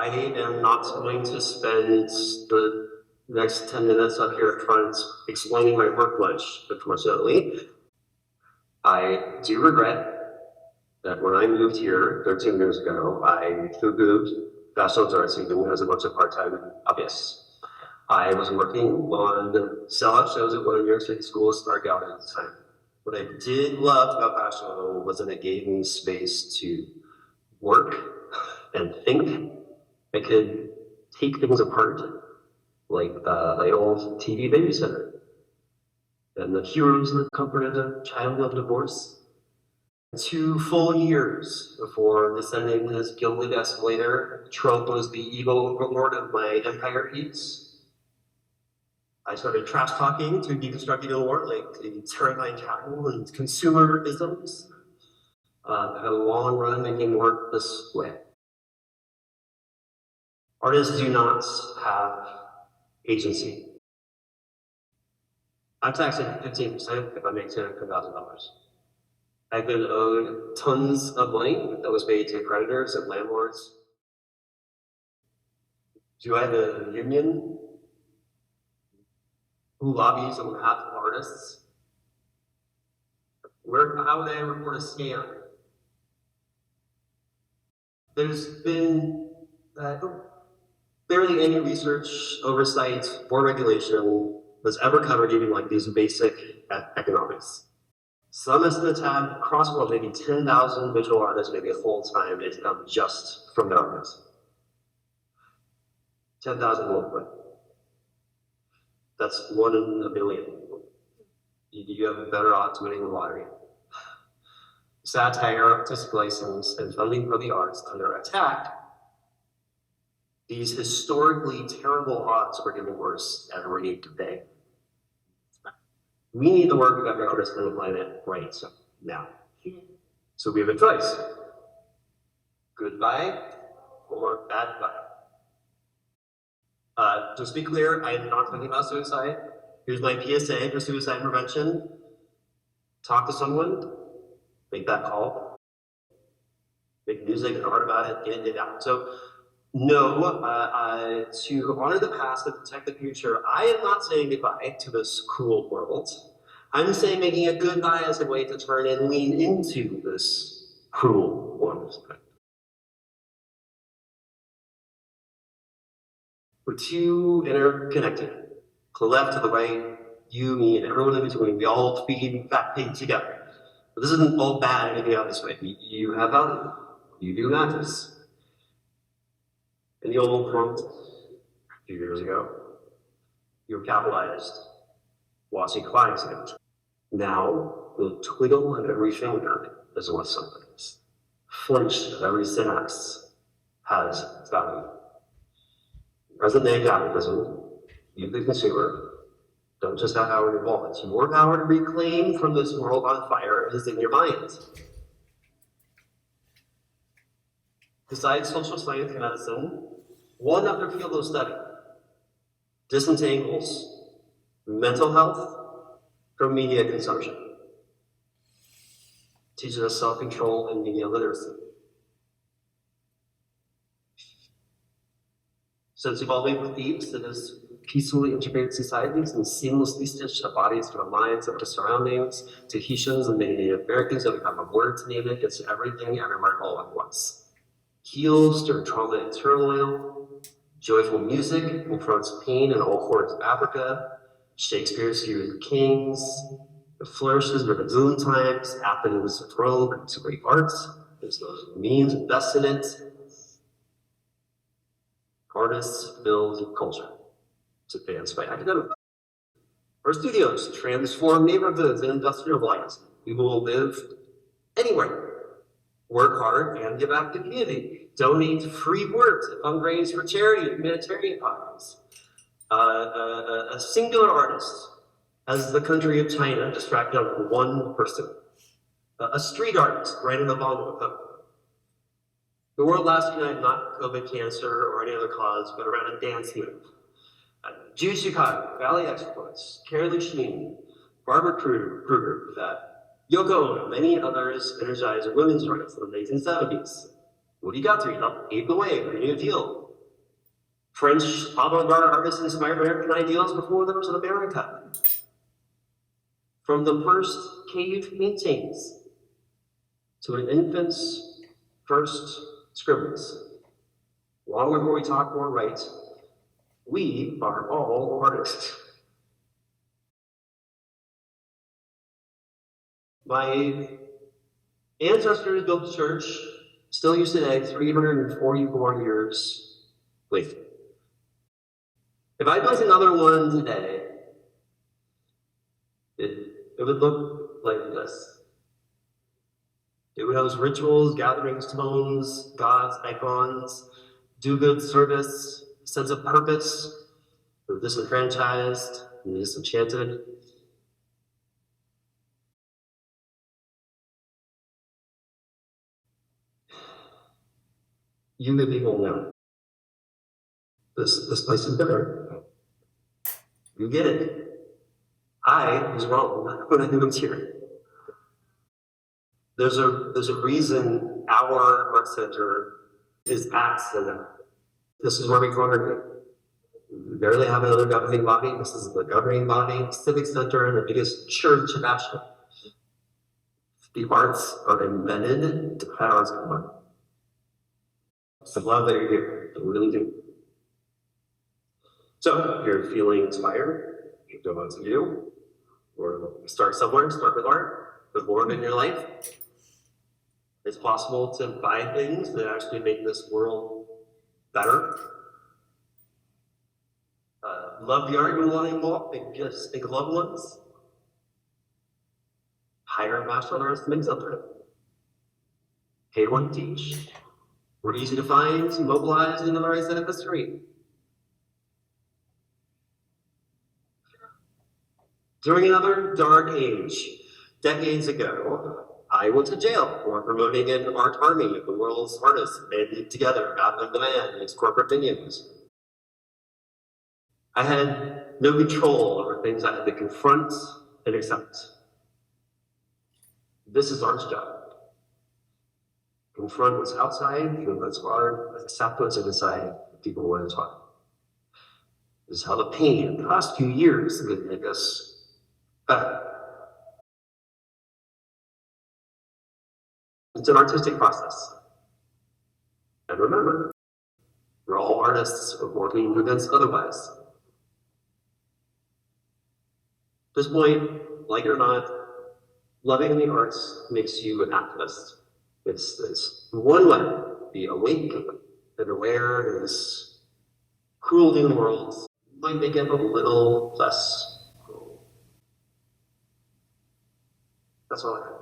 I am not going to spend the next 10 minutes up here at front explaining my work lunch, unfortunately. I do regret that when I moved here 13 years ago, I moved National Arts Student as a bunch of part-time hobbyists. I was working on sellout shows at one of New York City schools, Art Gallery at the time. What I did love about that show was that it gave me space to work and think. I could take things apart, like the old TV babysitter and the heroes that comforted a child of divorce. 2 full years before descending his gilded escalator, Trump was the evil overlord of my empire piece. I started trash talking to deconstructing the war, like the terrifying capital and consumerisms. I had a long run making work this way. Artists do not have agency. I'm taxed at 15% if I make $10,000. I've been owed tons of money that was paid to creditors and landlords. Do I have a union who lobbies on behalf of artists? How would I report a scam? There's been barely any research, oversight, or regulation that's ever covered even like these basic economics. Some estimates have across the world maybe 10,000 visual artists, maybe a full-time income just from their art. 10,000 worldwide. That's 1 in a billion. You have better odds winning the lottery. Satire, artistic license, and funding for the arts under attack. These historically terrible odds are getting worse every day. We need the work of every artist on the planet right now. So we have a choice. Goodbye or bad bye. Just to be clear, I am not talking about suicide. Here's my PSA for suicide prevention. Talk to someone, make that call. Make music and art about it, get it out. So no, to honor the past and protect the future, I am not saying goodbye to this cruel world. I'm saying making a goodbye as a way to turn and lean into this cruel world. We're too interconnected. To the left, to the right, you, me, and everyone in between. We all feed that pig together. But this isn't all bad anything out this way. You have value. You do matters. In the old world, a few years ago, you were capitalized, watching clients image. Now, the twiddle of every finger is worth something. Flinch of every synapse has value. Present day capitalism, you the consumer, don't just have power in your wallets. Your power to reclaim from this world on fire is in your mind. Besides social science and medicine, one other field of study disentangles mental health from media consumption. Teaches us self-control and media literacy. Since evolving with thieves that has peacefully integrated societies and seamlessly stitched our bodies to our minds and our surroundings, Tahitians and many Native Americans don't have a word to name it, gets everything everywhere all at once. Heals during trauma and turmoil, joyful music confronts pain in all hordes of Africa, Shakespeare's Few Kings, it flourishes during boom times, Athens throne into great arts, there's those means invest in it. Artists build culture. It's advanced by academics. Our studios transform neighborhoods and industrial lives. People will live anywhere. Work hard and give back to the community. Donate free work to fundraise for charity and humanitarian causes. A singular artist has the country of China distracted on one person. A street artist writing a bomb poem. The world last united not COVID, cancer, or any other cause, but around a dance move. Jews Chicago, Valley Exports, Carrie Schmeen, Barbara Kruger, Yoko Ono, many others energized women's rights in the 1970s. What do you got to help pave the way for a new deal? French avant-garde artists inspired American ideals before there was an America. From the first cave paintings to an infant's first scribbles, long before we talk or write, we are all artists. My ancestors built the church, still used today, 344 years later. If I built another one today, it would look like this. It would house rituals, gatherings, tones, gods, icons, do-good service, sense of purpose, for the disenfranchised and the disenchanted. You good people know. This place is better. You get it. I was wrong when I moved here. There's a reason our art center is at Synapse. This is where we congregate. We barely have another governing body. This is the governing body, civic center, and the biggest church in Asheville. The arts are embedded to how it's going. So I love that you're here. I really do. So if you're feeling inspired, you don't know what to do, or start somewhere, start with art, put more of it in your life. It's possible to buy things that actually make this world better. Love the art you want to involve, think loved ones. Hire a master artist to make something. Pay one to teach. We're easy to find, mobilize, and on the right side of the street. During another dark age, decades ago, I went to jail for promoting an art army of the world's artists banded together, got on demand, against corporate minions. I had no control over things I had to confront and accept. This is art's job. Confront what's outside, feel what's hard, accept what's inside, people want to talk. This is how the pain in the last few years could make us better. It's an artistic process. And remember, we're all artists working against otherwise. At this point, like it or not, loving the arts makes you an activist. It's one way, be awake and aware of this cruelty in the world, might make it a little less cruel. That's all I have.